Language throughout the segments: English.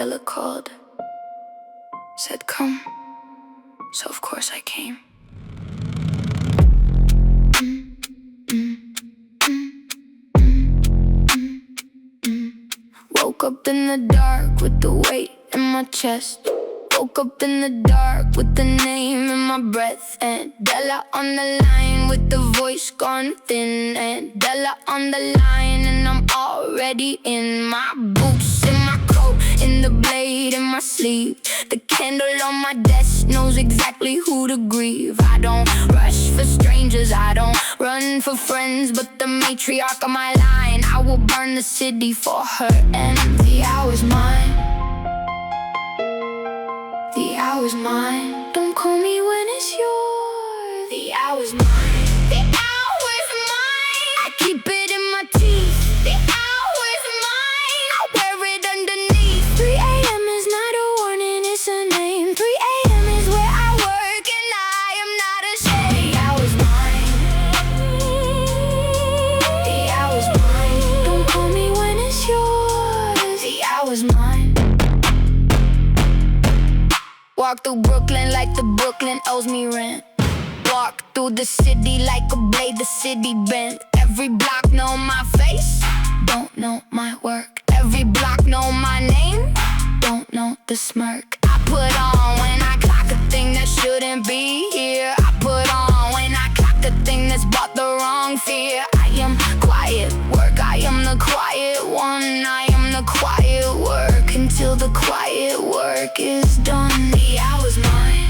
Della called, said come, so of course I came. Woke up in the dark with the weight in my chest. Woke up in the dark with the name in my breath. And Della on the line with the voice gone thin. And Della on the line, and I'm already in my boots, in my coat, in the blade in my sleeve. The candle on my desk knows exactly who to grieve. I don't rush for strangers, I don't run for friends, but the matriarch on my line, I will burn the city for her. And the hour's mine, the hour's mine. Don't call me when it's yours. The hour's mine, the hour's mine. I keep it in my teeth. The hour's mine, I wear it underneath. 3 a.m. is not a warning, it's a name. 3 a.m. is where I work, and I am not ashamed. The hour's mine, the hour's mine. Don't call me when it's yours. The hour's mine. Walk through Brooklyn like the Brooklyn owes me rent. Walk through the city like a blade, the city bent. Every block know my face, don't know my work. Every block know my name, don't know the smirk. I put on when I clock a thing that shouldn't be here. I put on when I clock a thing that's bought the wrong fear. I am quiet work, I am the quiet one. I am the quiet work until the quiet work is done. The hour's mine,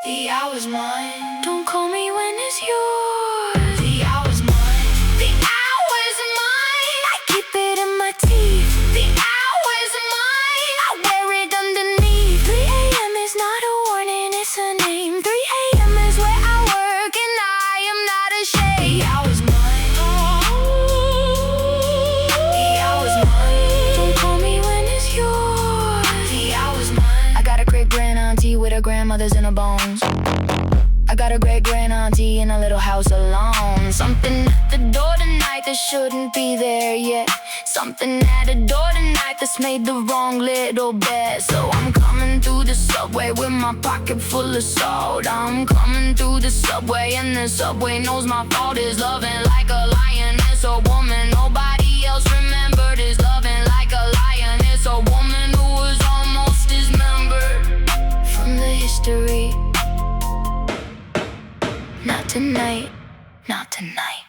the hour's mine. Don't call me when it's yours. The hour's mine, the hour's mine. I keep it in my teeth. The hour's mine, I wear it underneath. 3 a.m. is not a warning, it's a name. 3 a.m. is where I work, and I am not ashamed. The hour's mine, the hour's mine. Don't call me when it's yours. The hour's mine. I got a great grand auntie with her grandmother's in her bones. I got a great grand auntie in a little house alone. Something at the door tonight that shouldn't be there yet. Something at the door tonight that's made the wrong little bet. So I'm coming through the subway with my pocket full of salt. I'm coming through the subway, and the subway knows my fault is loving like a lioness, a woman nobody else remembered. Is loving like a lioness, a woman who was almost dismembered from the history. Not tonight, not tonight.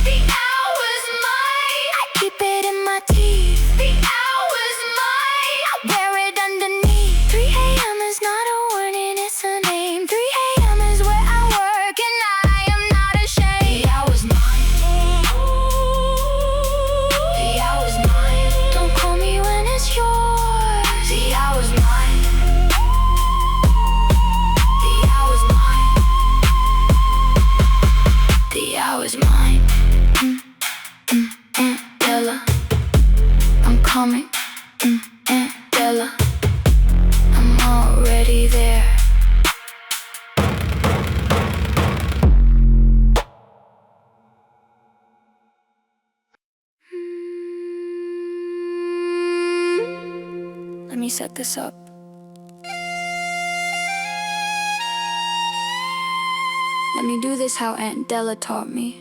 The hour's mine, I keep it in my teeth. The hour's mine, I wear it underneath. 3 a.m. is not a warning, it's a name. 3 a.m. is where I work, and I am not ashamed. The hour's mine, the hour's mine. Don't call me when it's yours. The hour's mine, the hour's mine. The hour's mine. Della, I'm coming. Della, I'm already there. Let me set this up. Let me do this how Aunt Della taught me.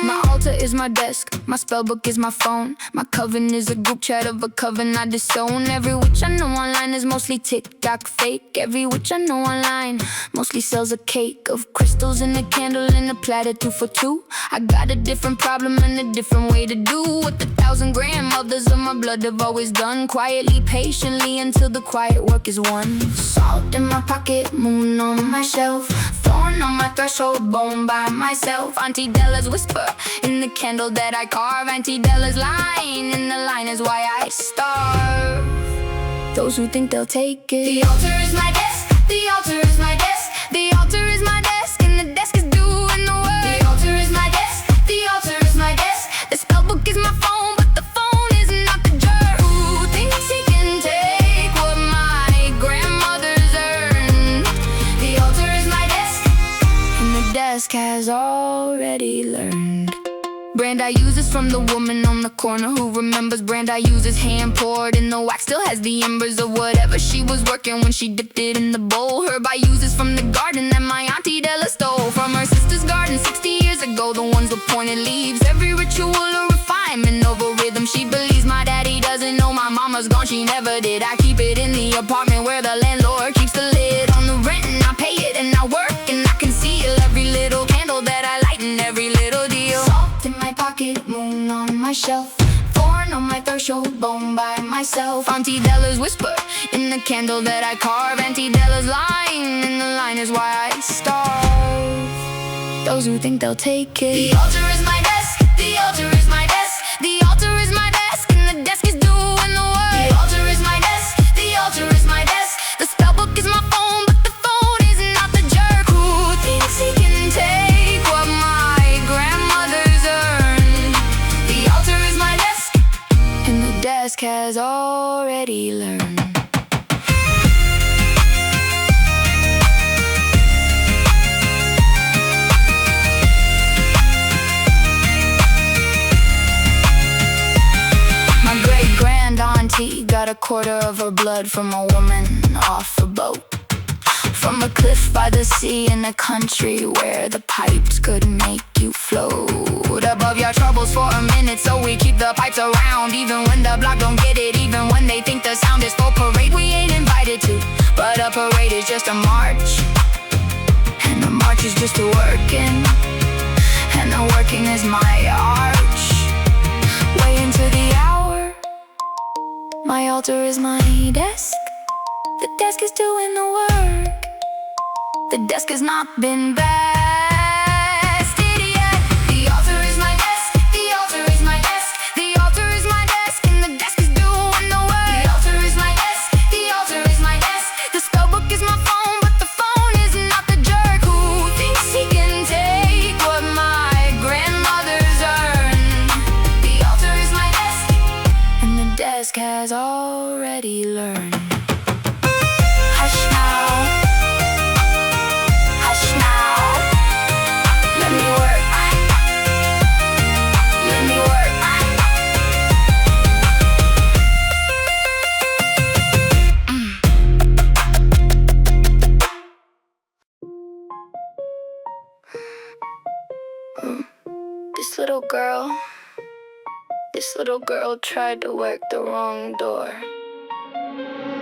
My altar is my desk, my spellbook is my phone. My coven is a group chat of a coven I disown. Every witch I know online is mostly TikTok fake. Every witch I know online mostly sells a cake of crystals and a candle and a platter 2 for 2. I got a different problem and a different way to do what the 1,000 grandmothers of my blood have always done. Quietly, patiently, until the quiet work is won. Salt in my pocket, moon on my shelf, thorn on my threshold, bone by myself. Auntie Della's whisper in the candle that I carve. Auntie Della's line, and the line is why I starve. Those who think they'll take it. The altar is my desk, the altar is my desk, the altar is my desk, and the desk is doing the work. The altar is my desk, the altar is my desk, the spellbook is desk has already learned. Brand I uses from the woman on the corner who remembers. Brand I uses hand poured in the wax, still has the embers of whatever she was working when she dipped it in the bowl. Herb I uses from the garden that my auntie Della stole from her sister's garden 60 years ago, the ones with pointed leaves. Every ritual a refinement over rhythm. She believes my daddy doesn't know my mama's gone, she never did. I keep it in the apartment where the landlord keeps the lid on the rent, and I pay it and I work and I conceal every little candle that I light and every little deal. Salt in my pocket, moon on my shelf, thorn on my threshold, bone by myself. Auntie Della's whisper in the candle that I carve. Auntie Della's line, and the line is why I starve. Those who think they'll take it. The altar is my desk, the altar is my desk, the altar is my desk, and the desk is doing the work. The altar is my desk, the altar is my desk, the spellbook is my phone, but the phone is not the jerk who thinks he can take what my grandmother's earned. The altar is my desk, and the desk has already learned. Auntie got a quarter of her blood from a woman off a boat, from a cliff by the sea in a country where the pipes could make you float above your troubles for a minute. So we keep the pipes around, even when the block don't get it, even when they think the sound is for parade we ain't invited to. But a parade is just a march, and the march is just a working, and the working is my arch. Way into the hour, my altar is my desk, the desk is doing the work. The desk has not been vested yet. The altar is my desk, the altar is my desk, the altar is my desk, and the desk is doing the work. The altar is my desk, the altar is my desk, the spellbook is my phone, but the phone is not the jerk who thinks he can take what my grandmother's earned. The altar is my desk, and the desk has already learned. Hush now, hush now, let me work, let me work. This little girl tried to work the wrong door.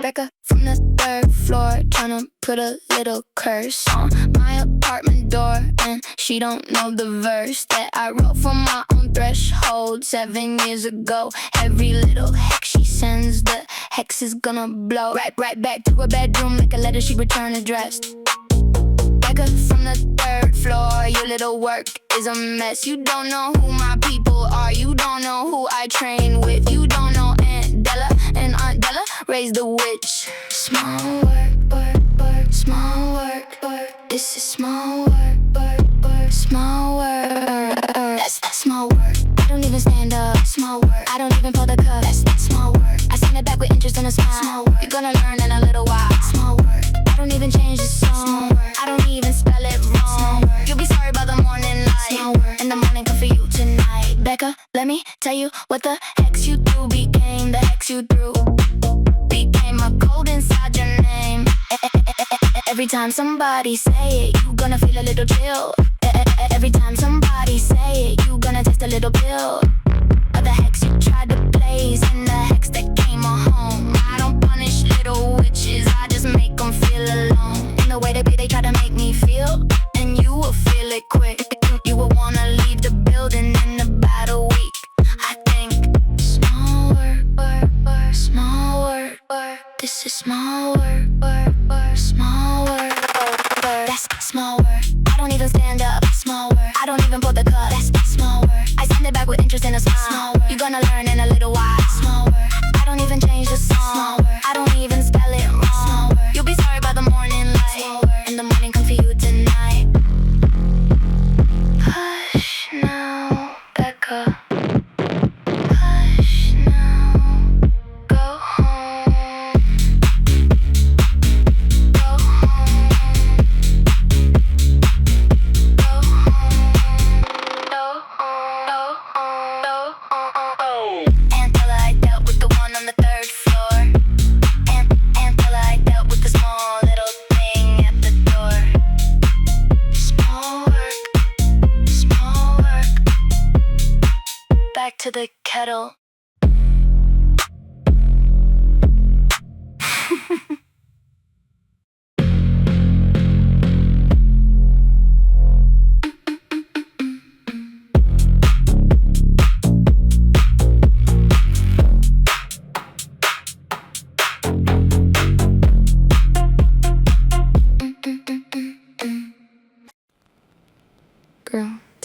Becca from the third floor, tryna put a little curse on my apartment door, and she don't know the verse that I wrote for my own threshold 7 years ago. Every little hex she sends, the hex is gonna blow right back to her bedroom like a letter she returned addressed. Becca from the third floor, your little work is a mess. You don't know who my people are, you don't know who I train with, you don't know Aunt Della and Aunt Della raised the witch. Small work, small work, this is small work, small work, that's small work. I don't even stand up, small work. I don't even pull the cup, that's small work. I send it back with interest and a smile, small work. You're gonna learn in a little while, small work. I don't even change the song, small work. I don't even spell it wrong, you'll be sorry about the morning light, small work. And the morning come for you tonight. Becca, let me tell you what the hex you threw became the hex you threw. Became a code inside your name. Every time somebody say it, you gonna feel a little chill. Every time somebody say it, you gonna taste a little pill of the hex you tried to place and the hex that came home. I don't punish little witches, I just make them feel alone. In the way they try to make me feel, and you will feel it quick. You will wanna leave the building in about a week. I think small work, small work, this is small work, small work, that's small work. I don't even stand up, small work. I don't even pull the cup, that's small work. I send it back with interest and a smile, small work. You're gonna learn in a little while, small work. I don't even change the song, small work. I don't even spell it wrong, small work. You'll be sorry about the morning light, small work. And the morning come for you tonight. Hush now, Becca. Hush now, go home. Go home. Go home.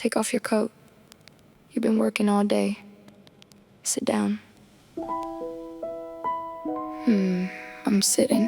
take off your coat. You've been working all day. Sit down. I'm sitting.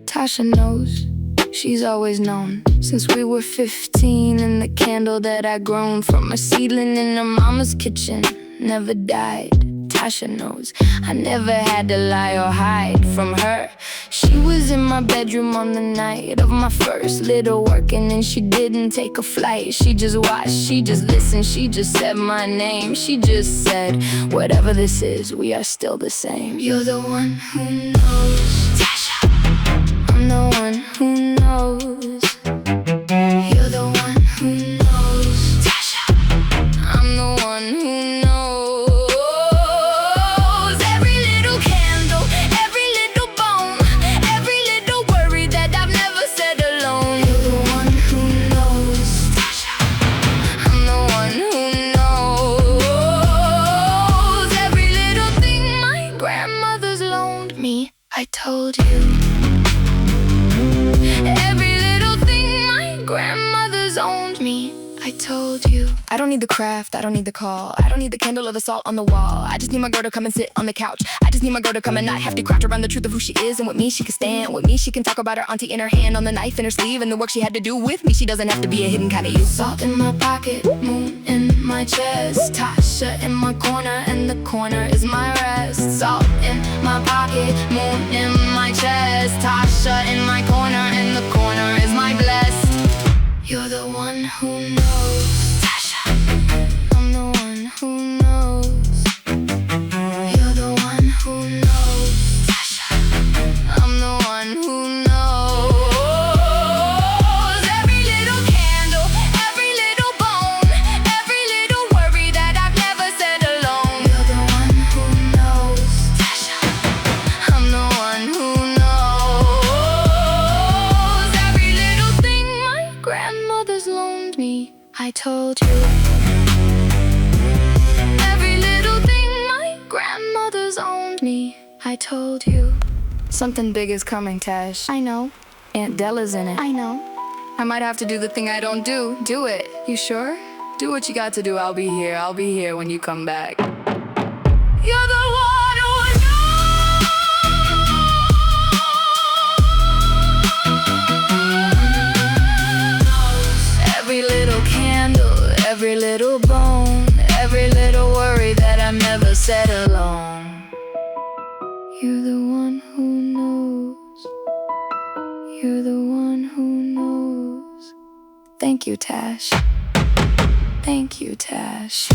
Tasha knows. She's always known. Since we were 15, and the candle that I grown from a seedling in her mama's kitchen never died. Tasha knows I never had to lie or hide from her. She was in my bedroom on the night of my first little working, and she didn't take a flight. She just watched, she just listened, she just said my name. She just said, whatever this is, we are still the same. You're the one who knows, Tasha. I'm the one who knows. You're the one who knows, Tasha. I'm the one who knows. Every little candle, every little bone, every little worry that I've never said alone. You're the one who knows, Tasha. I'm the one who knows. Every little thing my grandmother's loaned me, I told you. Every little thing my grandmother's owned me, I told you. I don't need the craft, I don't need the call, I don't need the candle or the salt on the wall. I just need my girl to come and sit on the couch. I just need my girl to come and not have to craft around the truth of who she is. And with me she can stand, with me she can talk about her auntie in her hand, on the knife in her sleeve, and the work she had to do with me. She doesn't have to be a hidden kind of you. Salt in my pocket, moon in my chest, Tasha in my corner, and the corner is my rest. Salt in my pocket, moon in my chest, Tasha in my corner, and the corner is my blessed. You're the one who knows, Tasha. I'm the one who knows. You're the one who knows, Tasha. I'm the one who knows. Every little candle, every little bone, every little worry that I've never said alone. You're the one who knows, Tasha. I'm the one who knows. Every little thing my grandmother's loaned me, I told you. Every little thing my grandmother's owned me, I told you. Something big is coming, Tash. I know. Aunt Della's in it. I know. I might have to do the thing I don't do. Do it. You sure? Do what you got to do. I'll be here. I'll be here when you come back. You're the one who knows. Every little candle, every little bone, every little worry that I've never said alone. You're the one who knows. You're the one who knows. Thank you, Tash. Thank you, Tash.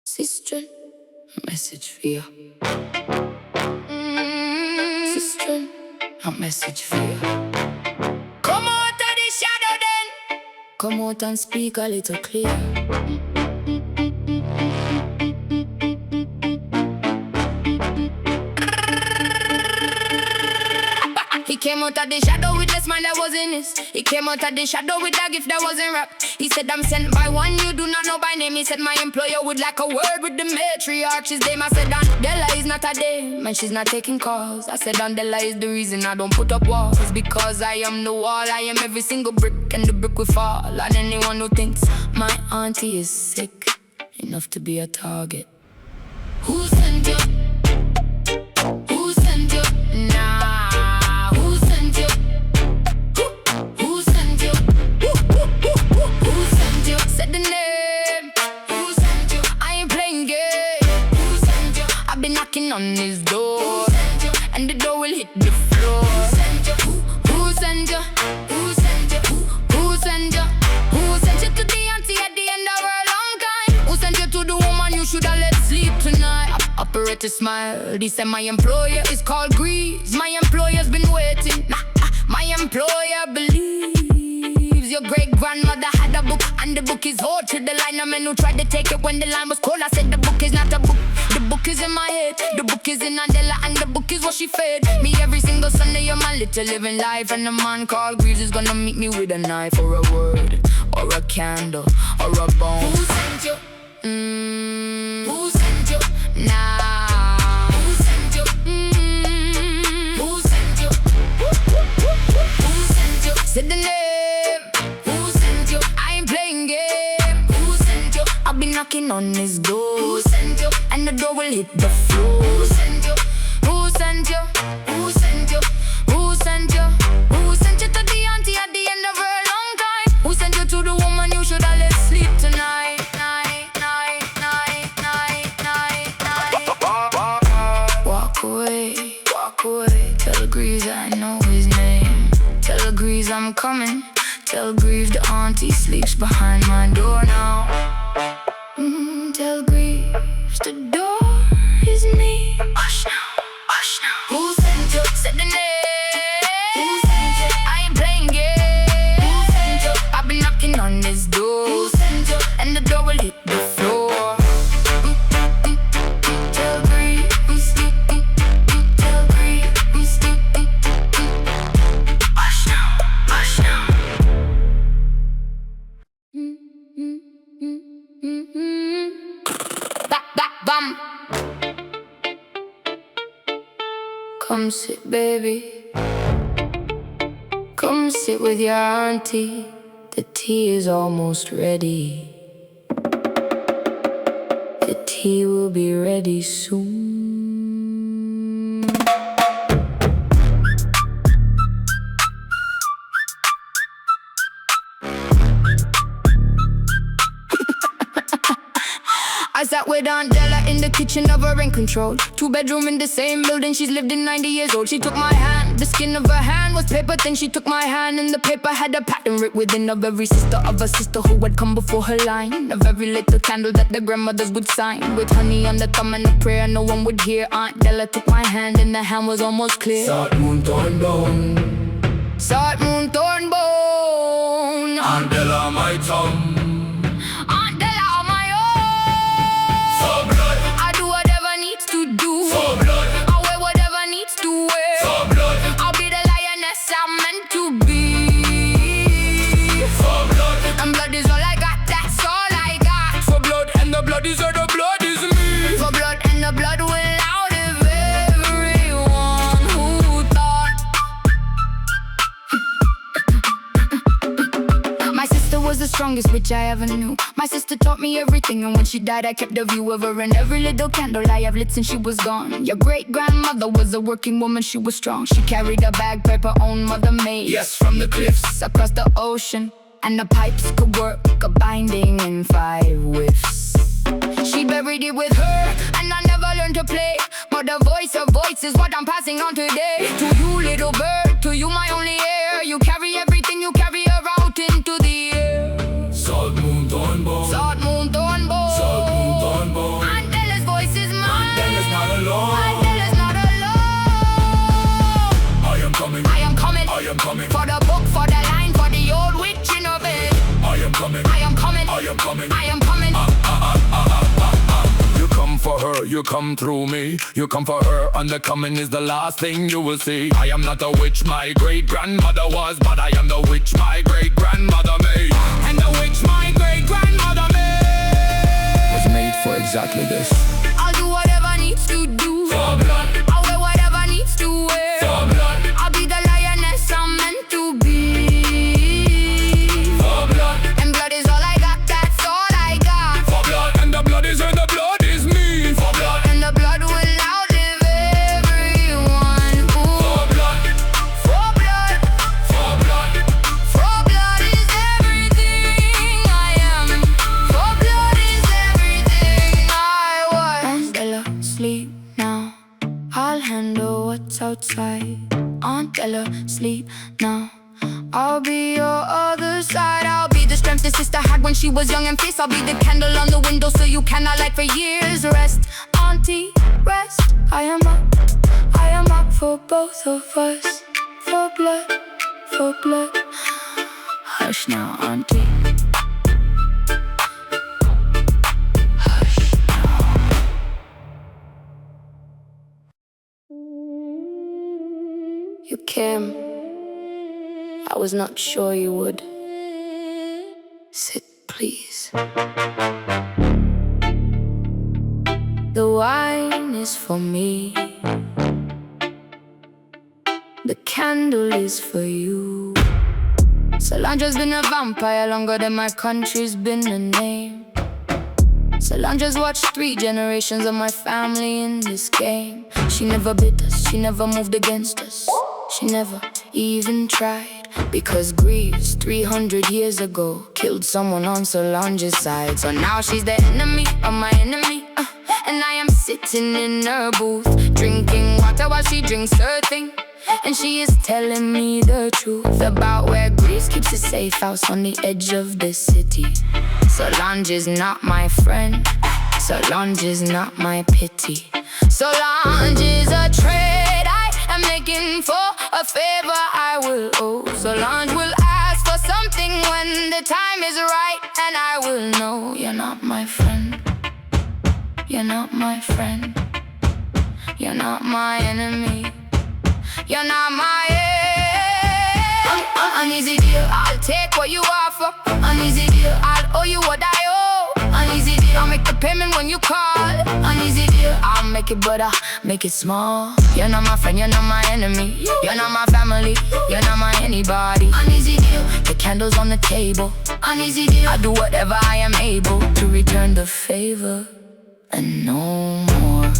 Sister, a message for you. Sister, a message for you. Come out of the shadow then. Come out and speak a little clear. He came out of the shadow with the smile that wasn't his. He came out of the shadow with a gift that wasn't wrapped. He said, I'm sent by one you do not know by name. He said, my employer would like a word with the matriarch. His name, I said, Della is not a dame, and she's not taking calls. I said, Della is the reason I don't put up walls. It's because I am the wall, I am every single brick, and the brick will fall. And anyone who thinks my auntie is sick enough to be a target. Who sent you? Who sent you? Nah, who sent you? Who sent you? Who sent you? Said the name. Who sent you? I ain't playing games. Who sent you? I've been knocking on his door. Who sent you? And the door will hit the floor. Who sent you? Who sent you? Who sent you? Who sent you? Who sent you to the auntie at the end of her long time? Who sent you to the woman you shoulda let sleep tonight? Operator smile. He said my employer is called Grease. My employer's been waiting. My employer believes you're your great-grandmother had a book, and the book is old to the line. A man who tried to take it when the line was cold. I said the book is not a book, the book is in my head. The book is in Andela, and the book is what she fed me every single Sunday of my little living life. And the man called Greaves is gonna meet me with a knife, or a word, or a candle, or a bone. Who sent you? Who sent you? Nah. Who sent you? Who sent you? Who sent you? Say the name. Who sent you? I ain't playing game. Who sent you? I'll be knocking on his door. Who sent you? And the door will hit the floor. Who sent you? Who sent you? Who sent you? Who sent you? Who sent you to the auntie at the end of her long time? Who sent you to the woman you should have let sleep tonight? Walk away, tell Greaves I know his name. Tell Greaves I'm coming. Tell Greaves the auntie sleeps behind my door now. Tell Greaves the door is me. Hush now, hush now. Who sent you? Say the name. Who sent you? I ain't playing games. Who sent you? I've been knocking on this door. Who sent you? And the door will hit the floor. Bam. Come sit, baby. Come sit with your auntie. The tea is almost ready. The tea will be ready soon. I sat with Aunt Della in the kitchen of her rent control. 2-bedroom in the same building, she's lived in 90 years old. She took my hand, the skin of her hand was paper. Then she took my hand and the paper had a pattern written within of every sister of a sister who had come before her line. Of every little candle that the grandmothers would sign. With honey on the thumb and a prayer no one would hear. Aunt Della took my hand and the hand was almost clear. Salt, moon, thorn, bone. Salt, moon, thorn, bone. Aunt Della, my tongue. The strongest witch I ever knew. My sister taught me everything, and when she died I kept a view of her. And every little candle I have lit since she was gone. Your great-grandmother was a working woman, she was strong. She carried a bagpipe her own mother made. Yes, from the cliffs across the ocean. And the pipes could work a binding in 5 whiffs. She buried it with her, and I never learned to play. But her voice is what I'm passing on today. To you, little bird, to you, my only heir. You carry everything, you carry her out into the air. Salt, moon, thorn, bone. Salt, moon, thorn, bone. Salt, moon, thorn, bone. Aunt Della's voice is mine. Aunt Della's not alone. Aunt Della's not alone. I am coming. I am coming. I am coming. For the book, for the line, for the old witch in her bed. I am coming. I am coming. I am coming. I am coming. You come for her, you come through me. You come for her, and the coming is the last thing you will see. I am not a witch my great-grandmother was, but I am the witch my great-grandmother made. And the witch my great-grandmother made was made for exactly this. I'll do whatever needs to do. For blood. I'll wear whatever needs to wear. For blood. I'll be the lioness I'm meant to be. For blood. And blood is all I got, that's all I got. For blood. And the blood is in the blood is me. For blood. And the blood will outlive everyone. Ooh. For blood. For blood. For blood. For blood is everything I am. For blood is everything I was. Aunt Della, sleep now. I'll handle what's outside. Aunt Della, sleep now. I'll be your other side. I'll be the strength the sister had when she was young and fierce. I'll be the candle on the window so you cannot light for years. Rest, auntie, rest. I am up for both of us. For blood, for blood. Hush Hush now, auntie. Hush now. You came. I was not sure you would. Sit, please. The wine is for me. The candle is for you. Solange's been a vampire longer than my country's been a name. Solange's watched 3 generations of my family in this game. She never bit us, she never moved against us. She never even tried. Because Greaves 300 years ago killed someone on Solange's side. So now she's the enemy of my enemy, and I am sitting in her booth, drinking water while she drinks her thing. And she is telling me the truth about where Greaves keeps a safe house on the edge of the city. Solange is not my friend, Solange is not my pity. Solange is a trade I am making for a favor I will owe. Solange will ask for something when the time is right, and I will know. You're not my friend, you're not my friend, you're not my enemy, you're not my uneasy deal. I'll take what you offer. Uneasy deal. I'll owe you what I owe. Uneasy deal. I'll make the payment when you call. Uneasy deal. I'll make it, but I'll make it small. You're not my friend, you're not my enemy, you're not my family, you're not my anybody. Uneasy deal. The candles on the table. Uneasy deal. I'll do whatever I am able to return the favor and no more.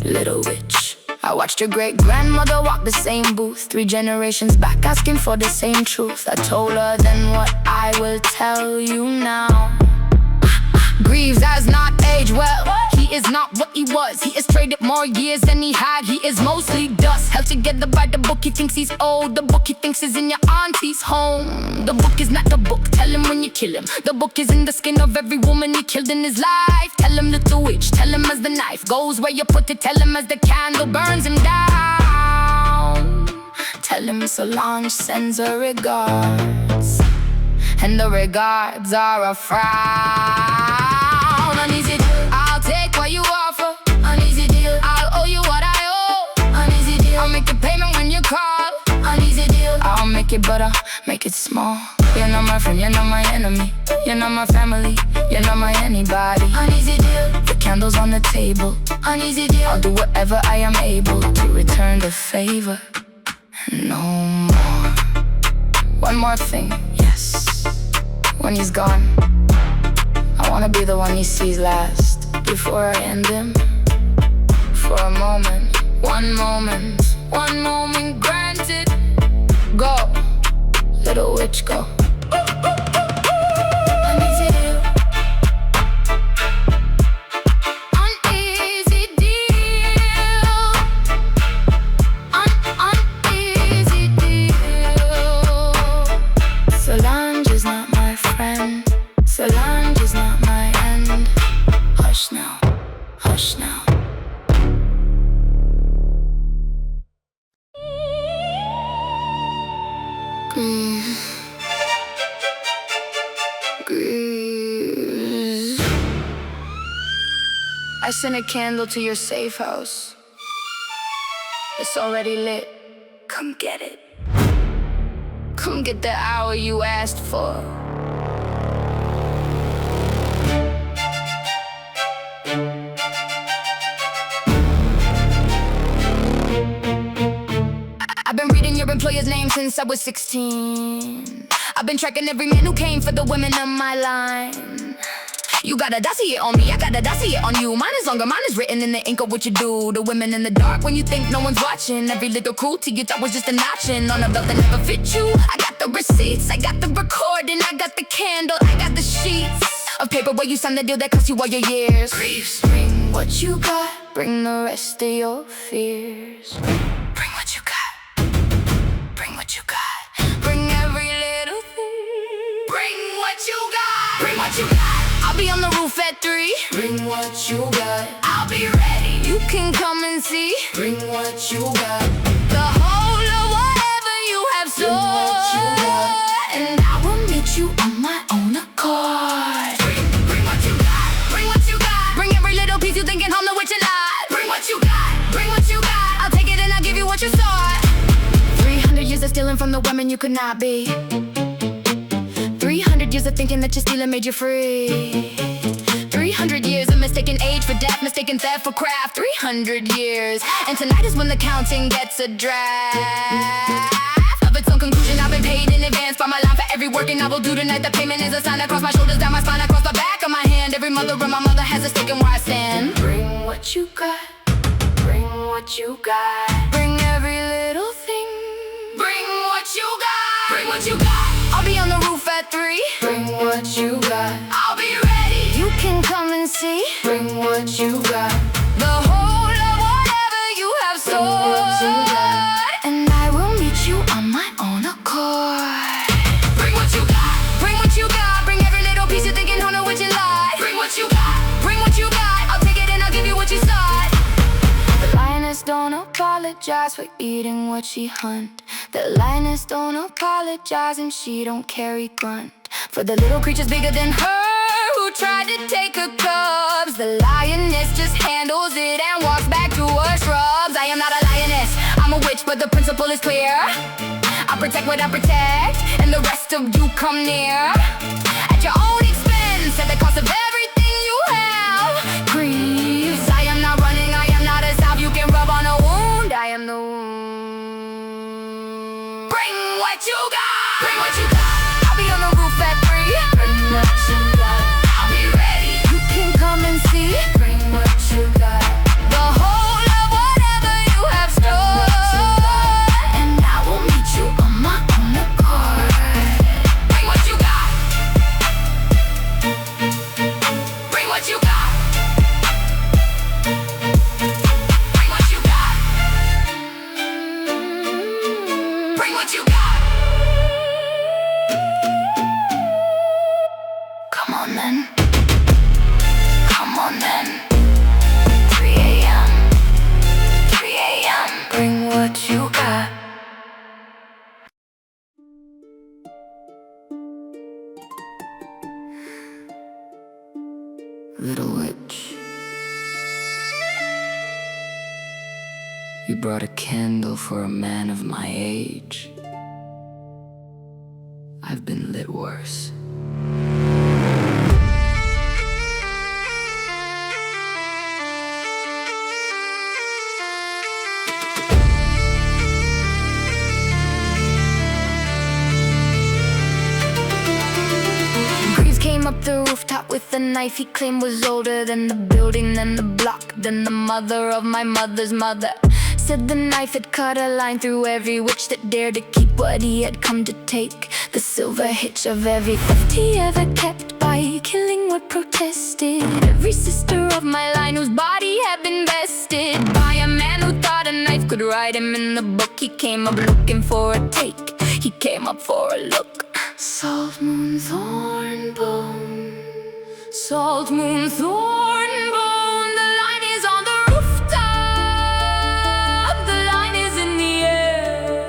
Little witch, I watched your great-grandmother walk the same booth 3 generations back, asking for the same truth. I told her then what I will tell you now. Greaves has not aged well. He is not what he was. He has traded more years than he had. He is mostly dust, held together by the book. He thinks he's old. The book he thinks is in your auntie's home. The book is not the book. Tell him when you kill him. The book is in the skin of every woman he killed in his life. Tell him little witch. Tell him as the knife goes where you put it. Tell him as the candle burns him down. Tell him Solange sends her regards, and the regards are a frown. Uneasy deal. I'll take what you offer. Uneasy deal. I'll owe you what I owe. Uneasy deal. I'll make the payment when you call. Uneasy deal. I'll make it, but I'll make it small. You're not my friend, you're not my enemy, you're not my family, you're not my anybody. Uneasy deal. The candles on the table. Uneasy deal. I'll do whatever I am able to return the favor. No more. One more thing, yes. When he's gone, I wanna be the one he sees last before I end him. For a moment, one moment granted. Go, little witch, go. Uneasy deal. Uneasy deal. Uneasy deal. Solange is not my friend, Solange is not my end. Hush now, hush now. I sent a candle to your safe house. It's already lit. Come get it. Come get the hour you asked for. I've been reading your employer's name since I was 16. I've been tracking every man who came for the women of my line. You got a dossier on me, I got a dossier on you. Mine is longer, mine is written in the ink of what you do. The women in the dark when you think no one's watching. Every little cruelty you thought was just a notching on a belt that never fit you. I got the receipts, I got the recording, I got the candle, I got the sheets of paper where you signed the deal that cost you all your years. Greaves, bring what you got, bring the rest of your fears. Bring what you got, bring what you got, bring every little thing. Bring what you got, bring what you got. I'll be on the roof at 3. Bring what you got, I'll be ready. You can come and see. Bring what you got, the whole of whatever you have stored. stealing from the women you could not be. 300 years of thinking that you're stealing made you free. 300 years of mistaken age for death, mistaken theft for craft. 300 years, and tonight is when the counting gets a draft of its own conclusion. I've been paid in advance by my line for every working I will do tonight. The payment is a sign across my shoulders, down my spine, across the back of my hand. Every mother of my mother has a stake in where I stand. Bring what you got, bring what you got, bring every little thing. Bring what you got, bring what you got. I'll be on the roof at 3. Bring what you got, I'll be ready. You can come and see. Bring what you got, the whole of whatever you have stored, and I will meet you on my own accord. Bring what you got, bring what you got, bring every little piece you're thinking, don't know what you like. Bring what you got, bring what you got, I'll take it and I'll give you what you sought. The lioness don't apologize for eating what she hunt. The lioness don't apologize and she don't carry grunt for the little creatures bigger than her who tried to take her cubs. The lioness just handles it and walks back to her shrubs. I am not a lioness, I'm a witch, but the principle is clear. I protect what I protect, and the rest of you come near at your own expense, at the cost of everything you have. Grieves, I am not running, I am not a salve you can rub on a wound. I am the wound. Bring what you got, bring what you got. I'll be on the roof at 3. Bring what you got, I'll be ready. You can come and see. Bring what you got, the whole of whatever you have stored, and I will meet you on my own accord. Bring what you got, bring what you got, bring what you got, bring what you got. Come on then, come on then. 3 a.m., 3 a.m. Bring what you got. Little witch, you brought a candle for a man of my age. I've been lit worse. Came up the rooftop with a knife he claimed was older than the building, then the block, then the mother of my mother's mother. Said the knife had cut a line through every witch that dared to keep what he had come to take. The silver hitch of every theft he ever kept by killing what protested. Every sister of my line whose body had been bested by a man who thought a knife could write him in the book. He came up looking for a take, he came up for a look. Salt moon thorn bone, salt moon thorn bone. The line is on the rooftop, the line is in the air.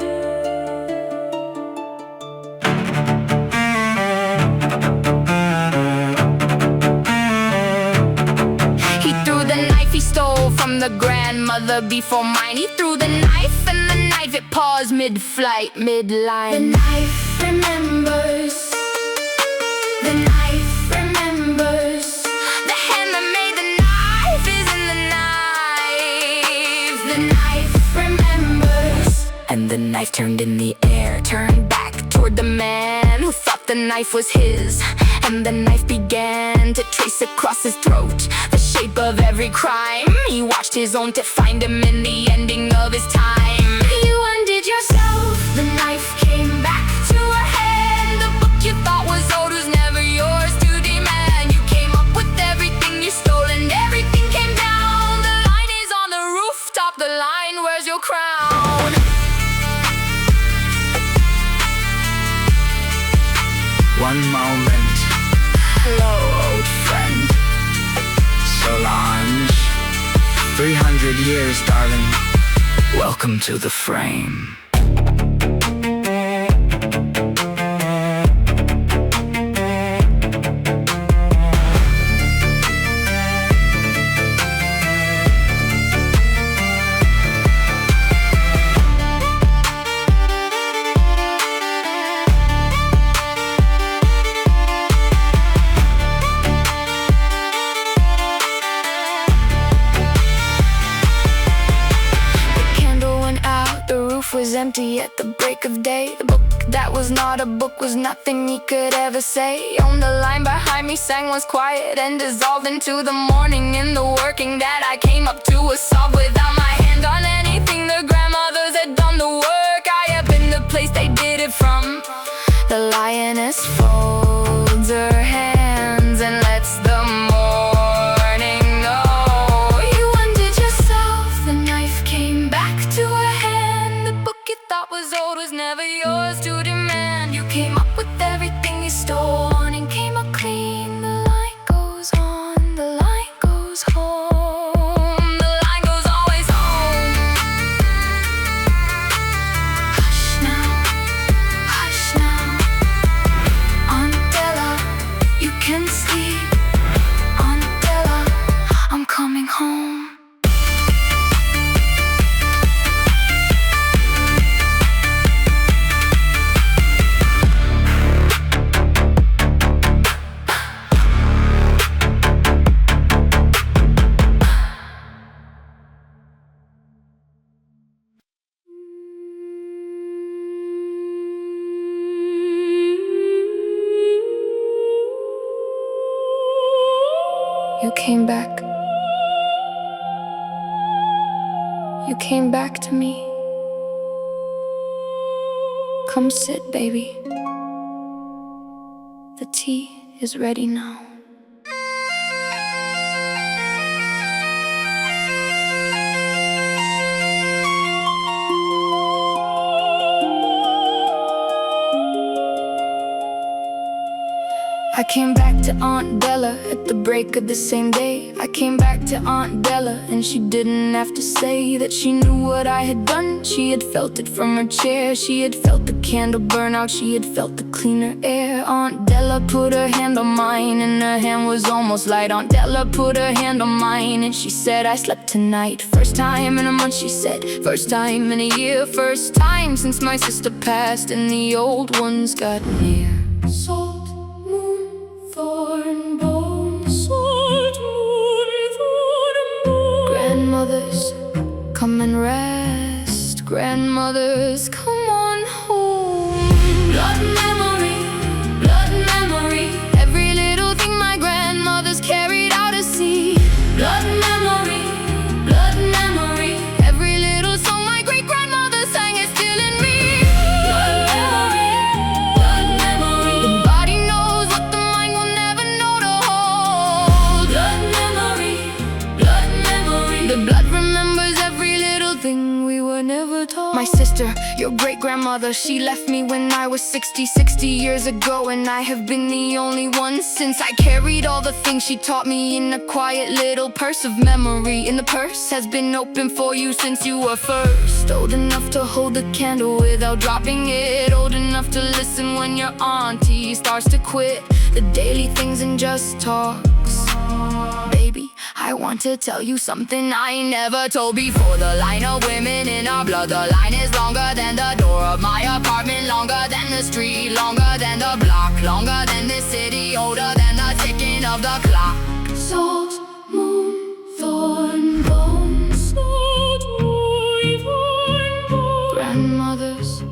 He threw the knife he stole from the grandmother before mine. He threw the knife and the knife, it paused mid-flight, mid-line. The knife remembers, the knife remembers. The hand that made the knife is in the knife. The knife remembers. And the knife turned in the air, turned back toward the man who thought the knife was his. And the knife began to trace across his throat the shape of every crime. He watched his own to find him in the ending of his time. You undid yourself, the knife came back to her hand. The book you thought was old was never yours to demand. You came up with everything you stole and everything came down. The line is on the rooftop, the line wears your crown. One moment, Hello, old friend. Solange. 300 years, darling. Welcome to the frame. empty at the break of day. The book that was not a book was nothing he could ever say. On the line behind me sang was quiet and dissolved into the morning. In the working that I came up to was solved without my hand on anything. The grandmothers had done the work. I have been the place they did it from. The lioness folds her hands and lets the morning know. You undid yourself, the knife came back to her hand. The book you thought was old was never yours to demand. You came up with everything you stole and came up clean. The line goes on, the line goes home. The line goes always home. Hush now, Aunt Della, you can sleep. Aunt Della, I'm coming home. You came back. You came back to me. Come sit, baby. The tea is ready now. I came back to Aunt Della at the break of the same day. I came back to Aunt Della and she didn't have to say that she knew what I had done. She had felt it from her chair. She had felt the candle burn out. She had felt the cleaner air. Aunt Della put her hand on mine and her hand was almost light. Aunt Della put her hand on mine and she said, I slept tonight. First time in a month, she said. First time in a year. First time since my sister passed and the old ones got near. Salt, moon, thorn, bone. Salt, moon, thorn, bone. Grandmothers, come and rest. Grandmothers, come on home. Blood memory, blood memory. Every little thing my grandmothers carried out to sea. Blood memory, blood memory. Every little song my great-grandmother sang is still in me. Blood memory, blood memory. The body knows what the mind will never know to hold. Blood memory, blood memory. The blood remembers every little thing we were never told. My sister, your great-grandmother, she left me when I was 60 years ago. And I have been the only one since. I carried all the things she taught me in a quiet little purse of memory. And the purse has been open for you since you were first. Old enough to hold the candle without dropping it. Old enough to listen when your auntie starts to quit the daily things and just talks. Baby, I want to tell you something I never told before. The line of women in our blood, the line is longer than the door of my apartment, longer than the street, longer than the block, longer than this city, older than the ticking of the clock. Salt, moon, thorn, bone. Salt, moon, thorn, bone. Grandmothers,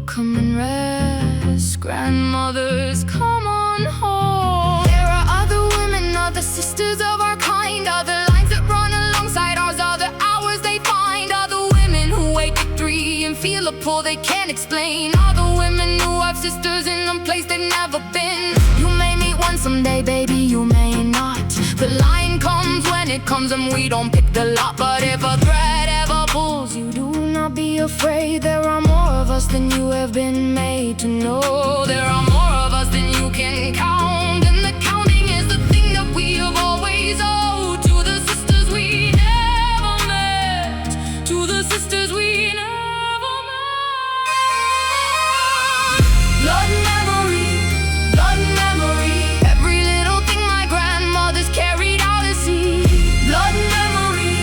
come and rest. Grandmothers, come on home. There are other women, other sisters of our kind, other lines that run alongside ours, other hours they find, other women who wake at 3 and feel a pull they can't explain, other women who have sisters in a place they've never been. You may meet one someday, baby, you may not. The line comes when it comes and we don't pick the lot. But if a thread ever pulls you, do not be afraid. There are more of us than you have been made to know. There are more of us than you can count. And the counting is the thing that we have always owed to the sisters we never met. To the sisters we never met. Blood memory, blood memory. Every little thing my grandmother's carried out to sea. Blood memory,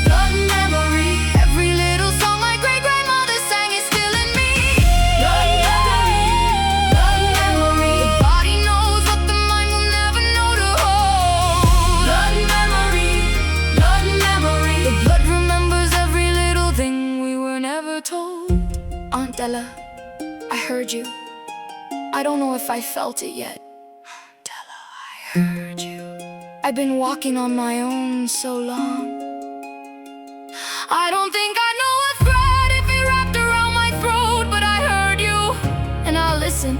blood memory. Every little song my great-grandmother sang is still in me. Blood memory, heard you. I don't know if I felt it yet. Della, I heard you. I've been walking on my own so long. I don't think I know a thread if it wrapped around my throat, but I heard you, and I'll listen.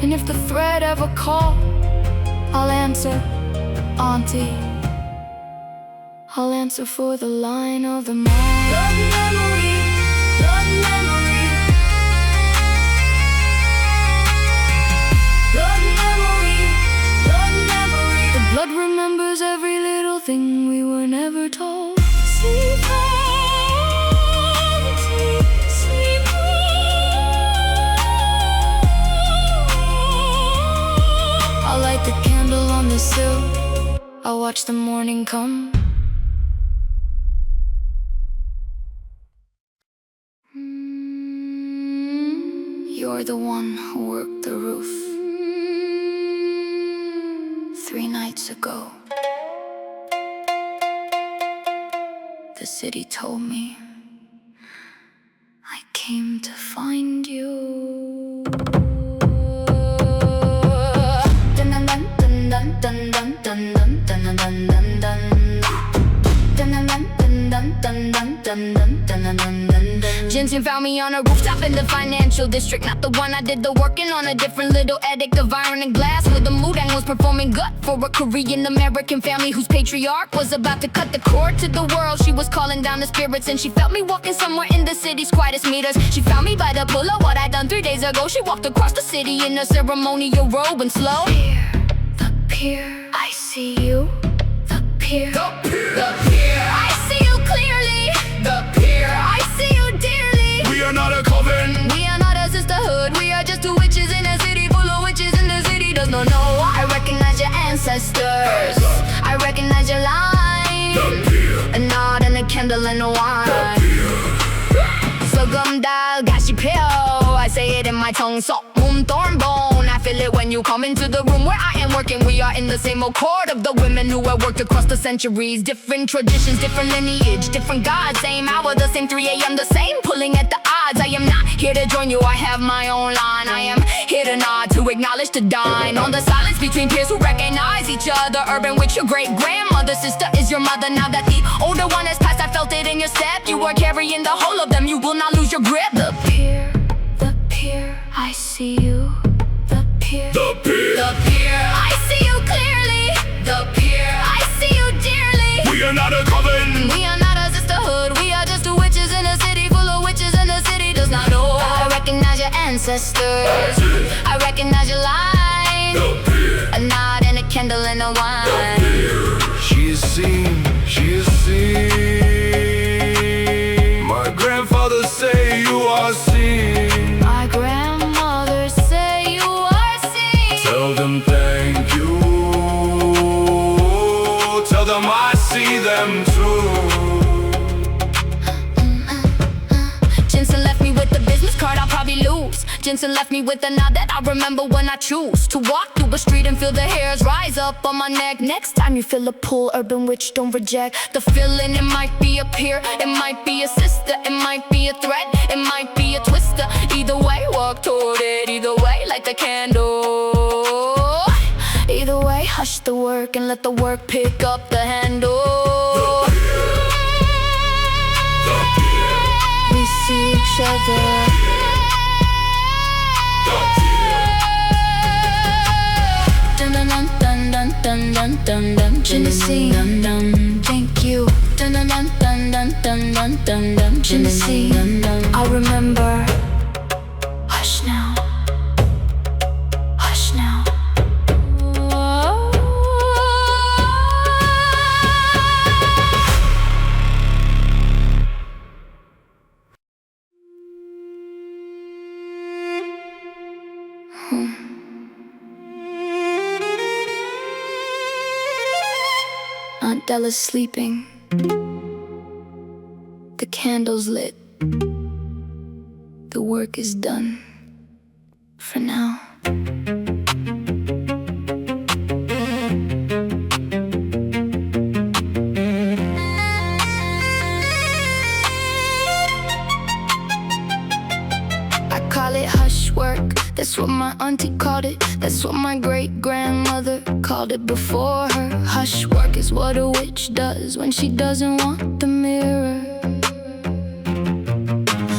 And if the thread ever call, I'll answer, auntie. I'll answer for the line of the mall. Blood memory, blood memory. Blood memory, blood memory. The blood remembers every little thing we were never told. Sleep on, sleep on. I'll light the candle on the sill. I'll watch the morning come. You're the one who worked the roof 3 nights ago. The city told me I came to find you. Dun dun dun dun dun dun dun dun dun dun dun dun dun. Dun dun dun dun dun dun dun dun dun dun dun. Jensen found me on a rooftop in the financial district. Not the one I did the working on, a different little attic of iron and glass, where the Mudang was performing gut for a Korean-American family whose patriarch was about to cut the cord to the world. She was calling down the spirits, and she felt me walking somewhere in the city's quietest meters. She found me by the pool of what I'd done 3 days ago. She walked across the city in a ceremonial robe and slow. The pier, I see you. The pier, the pier, the pier, I see you clearly. The pier, I see you dearly. We are not a coven. We are not a sisterhood. We are just 2 witches in a city full of witches, and the city does not know. I recognize your ancestors. I recognize your line. The pier, A nod and a candle and a wine. Sugum-dal gashi-pyo, I say it in my tongue. Sok moon thorn bone, I feel it when you come into the room where I am working. We are in the same old court of the women who have worked across the centuries. Different traditions, different lineage, different gods. Same hour, the same 3 a.m., the same pulling at the odds. I am not here to join you, I have my own line. I am here to nod, to acknowledge, to dine on the silence between peers who recognize each other. Urban witch, your great-grandmother, sister is your mother. Now that the older one has passed, I felt it in your step. You are carrying the whole of them, you will not lose your grip. The pier, I see you. The pier, the pier, the pier, I see you clearly. The pier, I see you dearly. we are not a coven. We are not a sisterhood. We are just 2 witches in a city full of witches, and the city does not know. I recognize your ancestors. I recognize your line. The pier, A nod and a candle and a wine. she is seen, she is seen. My grandfather say you are seen. My grandmother say you are seen. Tell them thank you. Tell them I see them too. Jensen left me with the business card, I'll probably lose. Jensen left me with a nod that I remember when I choose to walk through the street and feel the hairs rise up on my neck. Next time you feel a pull, urban witch, don't reject the feeling. It might be a peer, it might be a sister, it might be a threat, it might be a twister. Either way, walk toward it. Either way, light the candle. Either way, hush the work and let the work pick up the handle. We see each other. Dun dun dun dun dun dun dun dun. Genesee, thank you. Dun dun dun dun dun dun dun dun dun. Genesee, I'll remember. Hush now. Hush now. Aunt Della's sleeping. The candle's lit. The work is done. For now. I call it hush That's what my auntie called it. That's what my great-grandmother called it before her. Hush work is what a witch does when she doesn't want the mirror.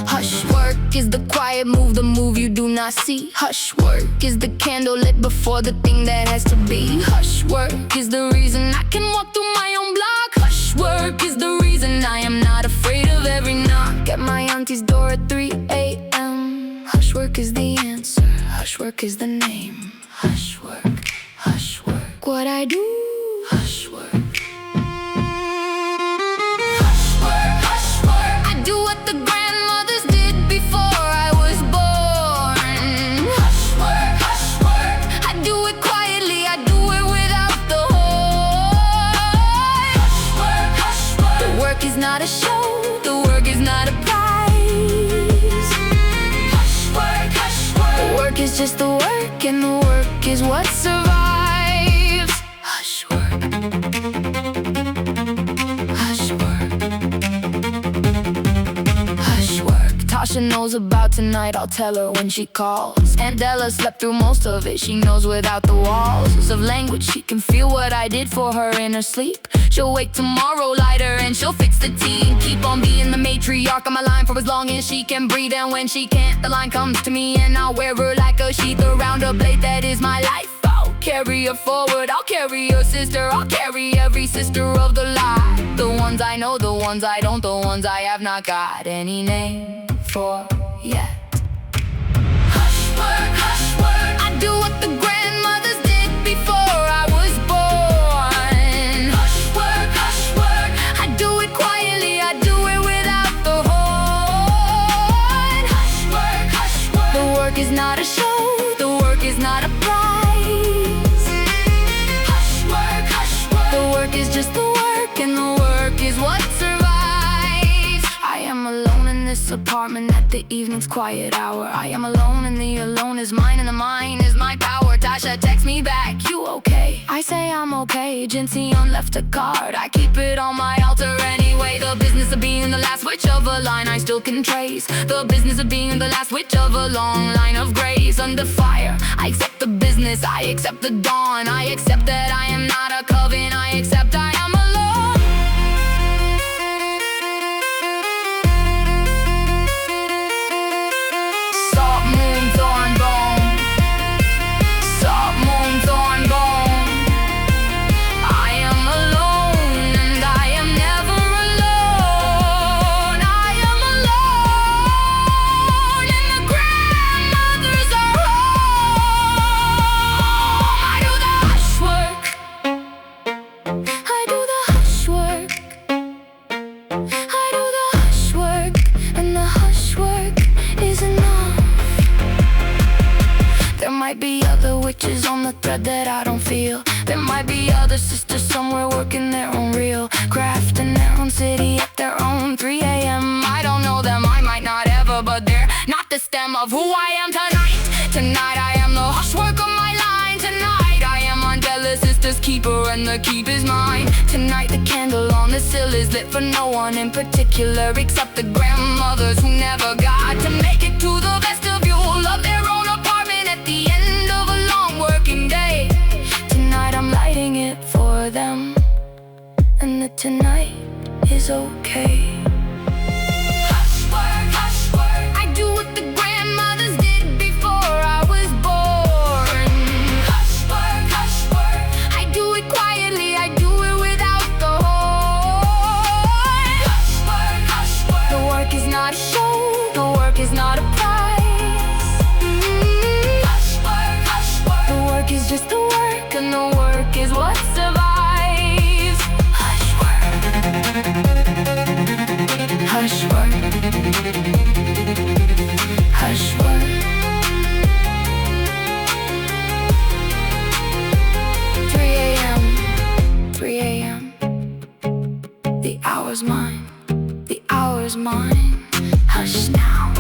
Hush work is the quiet move, the move you do not see. Hush work is the candle lit before the thing that has to be. Hush work is the reason I can walk through my own block. Hush work is the reason I am not afraid of every knock at my auntie's door at 3 a.m. Hush work is the answer. Hush work is the name. Hush work, hush work. What I do, hush work. Hush work, hush work. I do what the grandmothers did before I was born. Hush work, hush work. I do it quietly, I do it without the horn. Hush work, hush work. The work is not a show, the work is not a prize. Hush work, hush work. The work is just the work, and the work is what survives. Hush work. Hush work. Hush work. Tasha knows about tonight, I'll tell her when she calls. Aunt Della slept through most of it, she knows without the walls of language. She can feel what I did for her in her sleep. She'll wake tomorrow lighter and she'll fix the tea and keep on being the matriarch on my line for as long as she can breathe. And when she can't, the line comes to me and I'll wear her like a sheath around a blade. That is my life. I'll carry her forward, I'll carry her sister, I'll carry every sister of the lie. The ones I know, the ones I don't, the ones I have not got any name for yet. Hush work, hush work. I do what the grandmothers did before I was born. Hush work, hush work. I do it quietly, I do it without the horn. Hush work, hush work. The work is not a show, the work is not a prize. Hush work, hush work. The work is just the work, and the work is what survives. I am alone in this apartment at the evening's quiet hour. I am alone and the alone is mine and the mine is my power. Tasha texts me back, you okay? I say I'm okay. Jinseon left a card, I keep it on my altar anyway. The business of being the last witch of a line I still can trace. The business of being the last witch of a long line of grays. Under fire, I accept the business, I accept the dawn. I accept that I am not a coven, I accept I am alone. Salt, moon, thorn, bone. Salt, moon, thorn, bone. I am alone and I am never alone. I am alone and the grandmothers are home. I do the hush work. I do the hush work. I do the hush work, and the hush work is enough. There might be other witches on the thread that I don't feel. There might be other sisters somewhere working their own real craft in their own city at their own 3 a.m. I don't know them, I might not ever, but they're not the stem of who I am tonight. Tonight I am the hush work of my line. Tonight I am Mandela's sister's keeper and the keep is mine. Tonight the candle on the sill is lit for no one in particular except the grandmothers who never got to make it to the vestibule of their own apartment at the end of a long working day. Tonight I'm lighting it for them, and the tonight is okay. Hush work, hush work. I do what the grandmothers did before I was born. Hush work, hush work. I do it quietly, I do it without the horn. Hush work, hush work. The work is not a show, the work is not a prize. Hush work, hush work. The work is just the work, and the work is what survives. Hush work. Hush work. Hush work. 3 a.m. 3 a.m. The hour's mine. The hour's mine. Hush now.